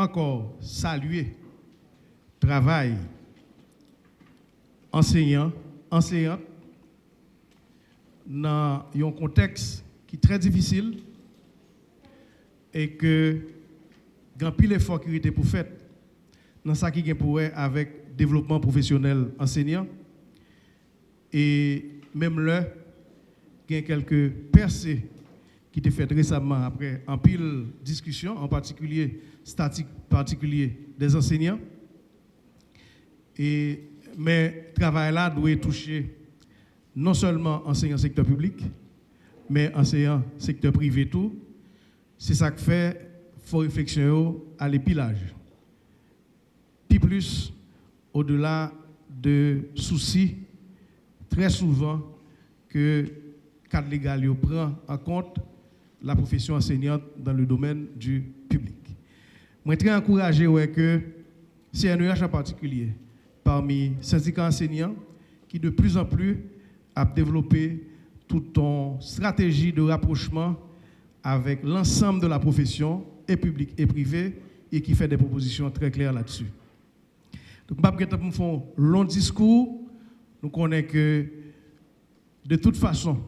encore saluer le travail enseignants, enseignantes dans un contexte qui est très difficile et que grand pile effort qui était pour faire dans ça qui est pour avec développement professionnel enseignant et même là il y a quelques percées qui étaient faites récemment après en pile discussion en particulier statique particulier des enseignants et mais travail là doit toucher non seulement enseignants secteur public mais enseignants secteur privé tout. C'est ça que fait faut réflexion à l'épilage. Puis plus au-delà de soucis très souvent que cadre légal prend en compte la profession enseignante dans le domaine du public. Moi très encouragé que CNEH en particulier parmi syndicats enseignants qui de plus en plus a développé toute une stratégie de rapprochement avec l'ensemble de la profession, et publique et privée, et qui fait des propositions très claires là-dessus. Donc, pas que nous faisons un long discours, nous connaissons que de toute façon,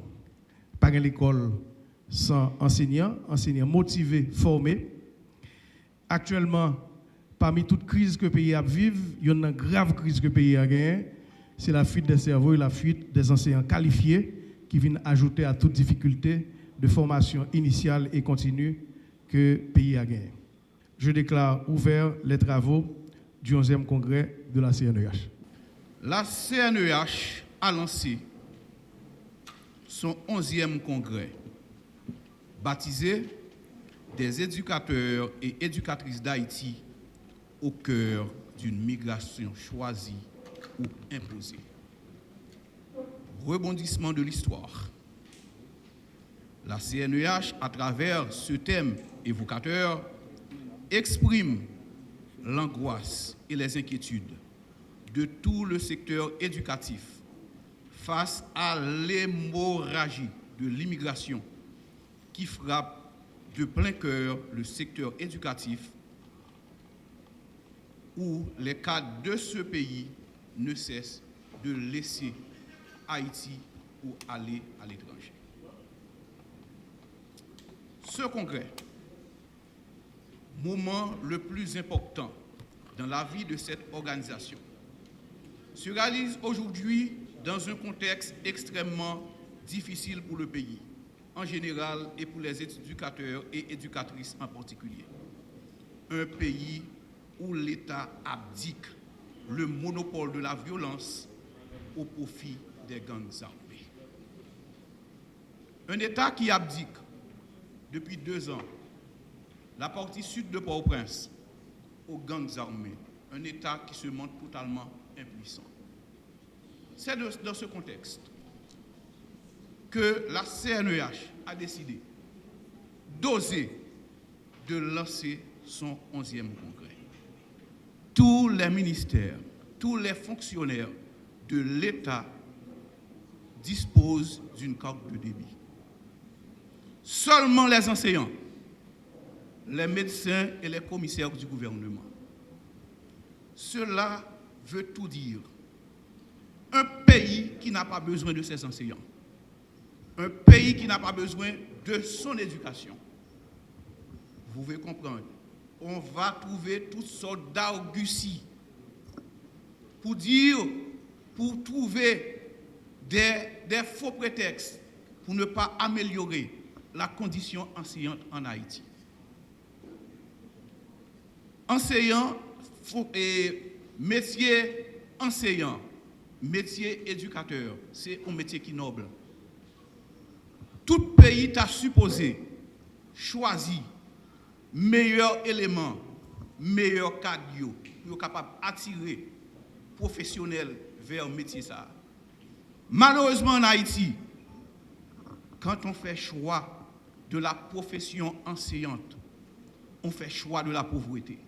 pas une école sans enseignants motivés, formés. Actuellement, parmi toutes crises que le pays a vécues, il y a une grave crise que le pays a gagnée, c'est la fuite des cerveaux et la fuite des enseignants qualifiés qui viennent ajouter à toute difficulté de formation initiale et continue que le pays a gagné. Je déclare ouvert les travaux du 11e congrès de la CNEH. La CNEH a lancé son 11e congrès, baptisé des éducateurs et éducatrices d'Haïti au cœur d'une migration choisie ou imposée. Rebondissement de l'histoire. La CNEH, à travers ce thème évocateur, exprime l'angoisse et les inquiétudes de tout le secteur éducatif face à l'hémorragie de l'immigration qui frappe de plein cœur le secteur éducatif où les cadres de ce pays ne cessent de laisser Haïti ou aller à l'étranger. Ce congrès, moment le plus important dans la vie de cette organisation, se réalise aujourd'hui dans un contexte extrêmement difficile pour le pays, en général, et pour les éducateurs et éducatrices en particulier. Un pays où l'État abdique le monopole de la violence au profit des gangs armés. Un État qui abdique depuis 2 ans la partie sud de Port-au-Prince aux gangs armés, un État qui se montre totalement impuissant. C'est dans ce contexte que la CNEH a décidé d'oser de lancer son 11e congrès. Tous les ministères, tous les fonctionnaires de l'État disposent d'une carte de débit. Seulement les enseignants, les médecins et les commissaires du gouvernement. Cela veut tout dire. Un pays qui n'a pas besoin de ses enseignants. Un pays qui n'a pas besoin de son éducation. Vous pouvez comprendre. On va trouver toutes sortes d'arguties pour dire, pour trouver des faux prétextes pour ne pas améliorer la condition enseignante en Haïti. Enseignants et métier enseignant, métier éducateur, c'est un métier qui est noble. Tout pays t'a supposé choisir meilleur élément, meilleur cadre pour capable d'attirer professionnels vers le métier ça. Malheureusement en Haïti, quand on fait choix de la profession enseignante, on fait choix de la pauvreté.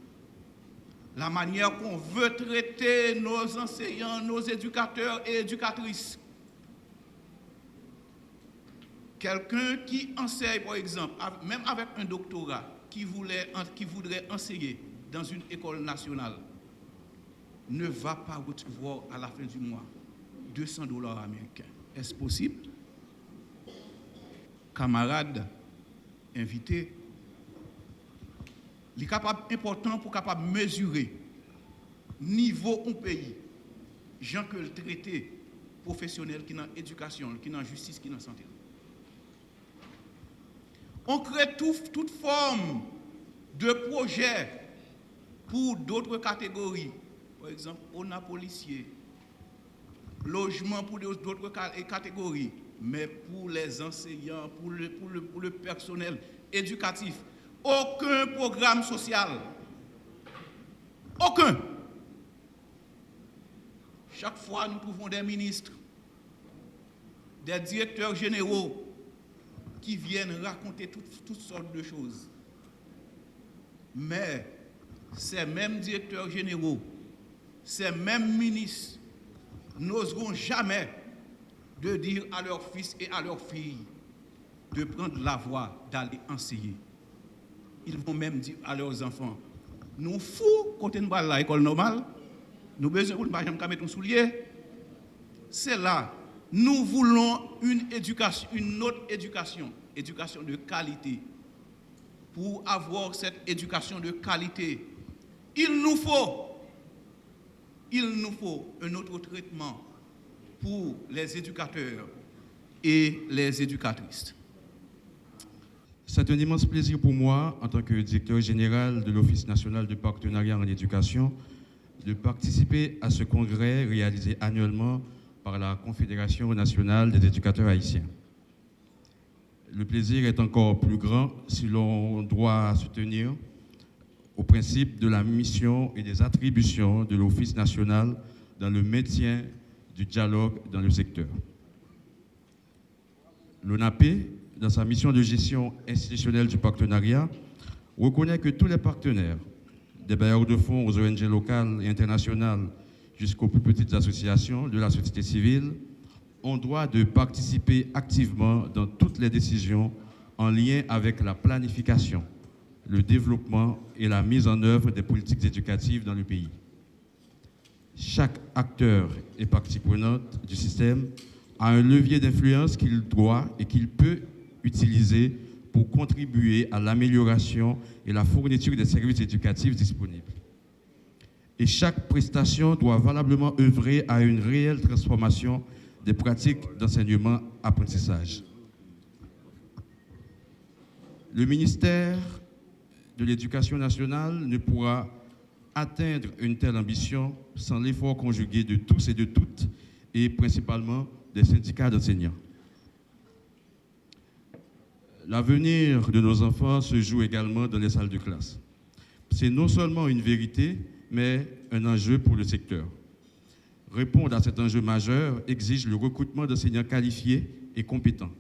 La manière qu'on veut traiter nos enseignants, nos éducateurs et éducatrices. Quelqu'un qui enseigne, par exemple, même avec un doctorat, qui voudrait enseigner dans une école nationale ne va pas recevoir à la fin du mois $200 américains. Est-ce possible? Camarades invités, il est important pour capable mesurer niveau un pays, gens que le traité professionnel qui dans l'éducation, qui dans la justice, qui dans la santé. On crée toute forme de projet pour d'autres catégories. Par exemple, on a policiers, logement pour d'autres catégories, mais pour les enseignants, pour le personnel éducatif, aucun programme social. Aucun. Chaque fois, nous trouvons des ministres, des directeurs généraux qui viennent raconter toutes sortes de choses. Mais ces mêmes directeurs généraux, ces mêmes ministres n'oseront jamais de dire à leurs fils et à leurs filles de prendre la voie d'aller enseigner. Ils vont même dire à leurs enfants, nous fous quand on va à l'école normale, nous besoin de ne mettre un soulier. C'est là, nous voulons une autre éducation de qualité. Pour avoir cette éducation de qualité, il nous faut un autre traitement pour les éducateurs et les éducatrices. C'est un immense plaisir pour moi, en tant que directeur général de l'Office national de partenariat en éducation, de participer à ce congrès réalisé annuellement par la Confédération nationale des éducateurs haïtiens. Le plaisir est encore plus grand si l'on doit se tenir au principe de la mission et des attributions de l'Office national dans le maintien du dialogue dans le secteur. L'ONAP, dans sa mission de gestion institutionnelle du partenariat, reconnaît que tous les partenaires, des bailleurs de fonds aux ONG locales et internationales jusqu'aux plus petites associations de la société civile, ont droit de participer activement dans toutes les décisions en lien avec la planification, le développement et la mise en œuvre des politiques éducatives dans le pays. Chaque acteur et partie prenante du système a un levier d'influence qu'il doit et qu'il peut utiliser pour contribuer à l'amélioration et la fourniture des services éducatifs disponibles. Et chaque prestation doit valablement œuvrer à une réelle transformation des pratiques d'enseignement-apprentissage. Le ministère de l'Éducation nationale ne pourra atteindre une telle ambition sans l'effort conjugué de tous et de toutes, et principalement des syndicats d'enseignants. L'avenir de nos enfants se joue également dans les salles de classe. C'est non seulement une vérité, mais un enjeu pour le secteur. Répondre à cet enjeu majeur exige le recrutement d'enseignants qualifiés et compétents.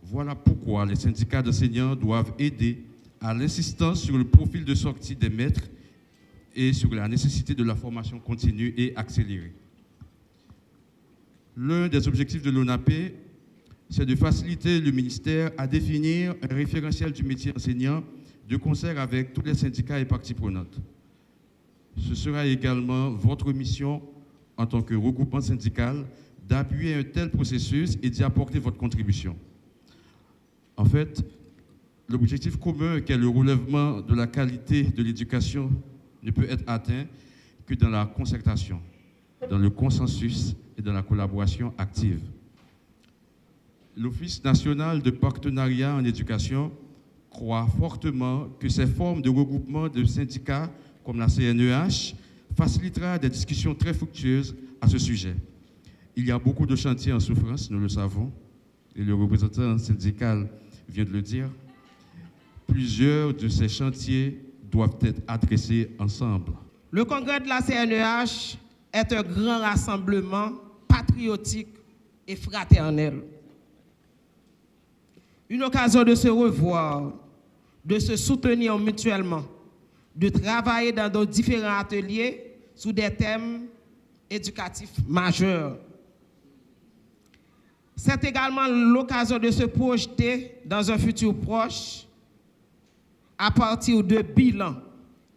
Voilà pourquoi les syndicats d'enseignants doivent aider à l'insistance sur le profil de sortie des maîtres et sur la nécessité de la formation continue et accélérée. L'un des objectifs de l'ONAP, c'est de faciliter le ministère à définir un référentiel du métier enseignant de concert avec tous les syndicats et parties prenantes. Ce sera également votre mission en tant que regroupement syndical d'appuyer un tel processus et d'y apporter votre contribution. En fait, l'objectif commun qu'est le relèvement de la qualité de l'éducation ne peut être atteint que dans la concertation, dans le consensus et dans la collaboration active. L'Office national de partenariat en éducation croit fortement que ces formes de regroupement de syndicats comme la CNEH facilitera des discussions très fructueuses à ce sujet. Il y a beaucoup de chantiers en souffrance, nous le savons, et le représentant syndical vient de le dire. Plusieurs de ces chantiers doivent être adressés ensemble. Le congrès de la CNEH est un grand rassemblement patriotique et fraternel. Une occasion de se revoir, de se soutenir mutuellement, de travailler dans nos différents ateliers sous des thèmes éducatifs majeurs. C'est également l'occasion de se projeter dans un futur proche à partir de bilans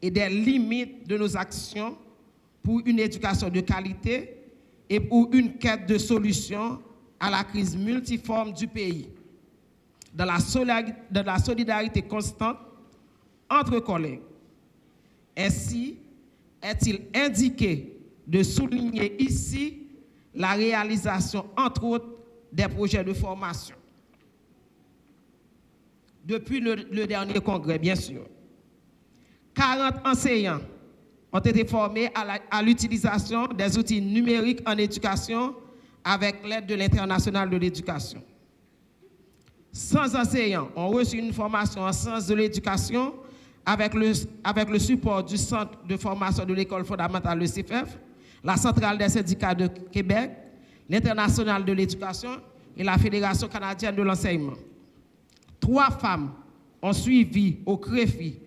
et des limites de nos actions pour une éducation de qualité et pour une quête de solutions à la crise multiforme du pays, dans la solidarité constante entre collègues. Ainsi, est-il indiqué de souligner ici la réalisation, entre autres, des projets de formation. Depuis le dernier congrès, bien sûr, 40 enseignants ont été formés à l'utilisation des outils numériques en éducation avec l'aide de l'International de l'éducation. 100 enseignants ont reçu une formation en sciences de l'éducation avec le support du Centre de formation de l'école fondamentale, le CFF, la Centrale des syndicats de Québec, l'International de l'éducation et la Fédération canadienne de l'enseignement. 3 femmes ont suivi au CREFI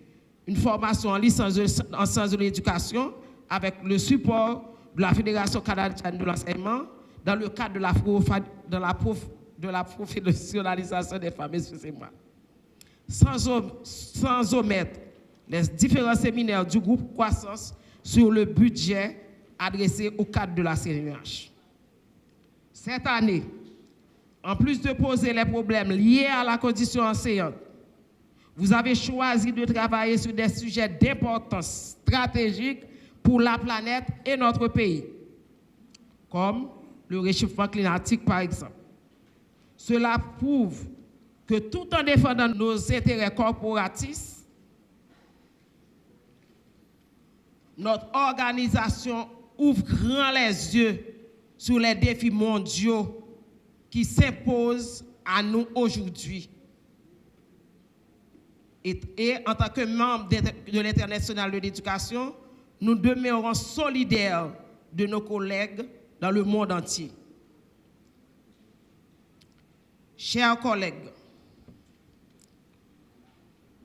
une formation en licence en sciences de l'éducation avec le support de la Fédération canadienne de l'enseignement dans le cadre de la professionnalisation des femmes, excusez-moi. Sans omettre les différents séminaires du groupe Croissance sur le budget adressé au cadre de la CNUH. Cette année, en plus de poser les problèmes liés à la condition enseignante, vous avez choisi de travailler sur des sujets d'importance stratégique pour la planète et notre pays, comme le réchauffement climatique par exemple. Cela prouve que tout en défendant nos intérêts corporatistes, notre organisation ouvre grand les yeux sur les défis mondiaux qui s'imposent à nous aujourd'hui. Et en tant que membre de l'International de l'éducation, nous demeurons solidaires de nos collègues dans le monde entier. Chers collègues,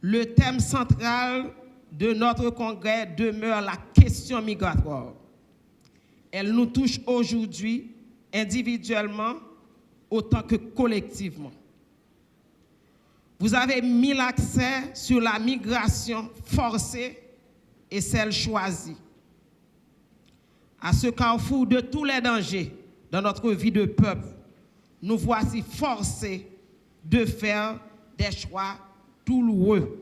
le thème central de notre congrès demeure la question migratoire. Elle nous touche aujourd'hui individuellement autant que collectivement. Vous avez mis l'accent sur la migration forcée et celle choisie. À ce carrefour de tous les dangers dans notre vie de peuple, nous voici forcés de faire des choix douloureux.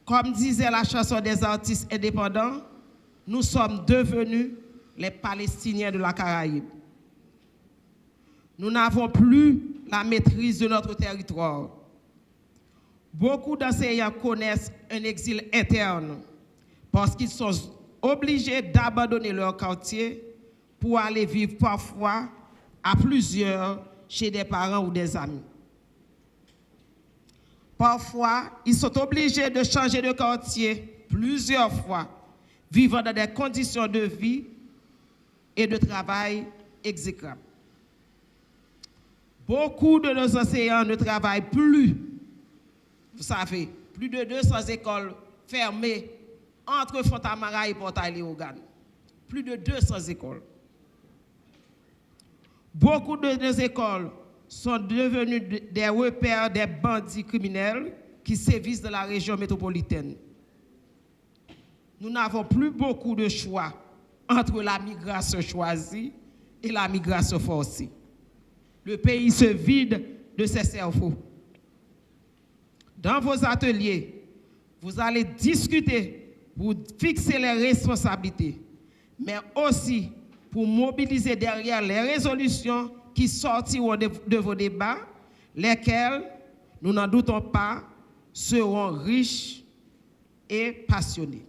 Comme disait la chanson des artistes indépendants, nous sommes devenus les Palestiniens de la Caraïbe. Nous n'avons plus la maîtrise de notre territoire. Beaucoup d'enseignants connaissent un exil interne parce qu'ils sont obligés d'abandonner leur quartier pour aller vivre parfois à plusieurs chez des parents ou des amis. Parfois, ils sont obligés de changer de quartier plusieurs fois, vivant dans des conditions de vie et de travail exécrables. Beaucoup de nos enseignants ne travaillent plus. Vous savez, plus de 200 écoles fermées entre Fontamara et Portail-Léogane. Plus de 200 écoles. Beaucoup de nos écoles sont devenues des repères des bandits criminels qui sévissent dans la région métropolitaine. Nous n'avons plus beaucoup de choix entre la migration choisie et la migration forcée. Le pays se vide de ses cerveaux. Dans vos ateliers, vous allez discuter pour fixer les responsabilités, mais aussi pour mobiliser derrière les résolutions qui sortiront de vos débats, lesquels, nous n'en doutons pas, seront riches et passionnés.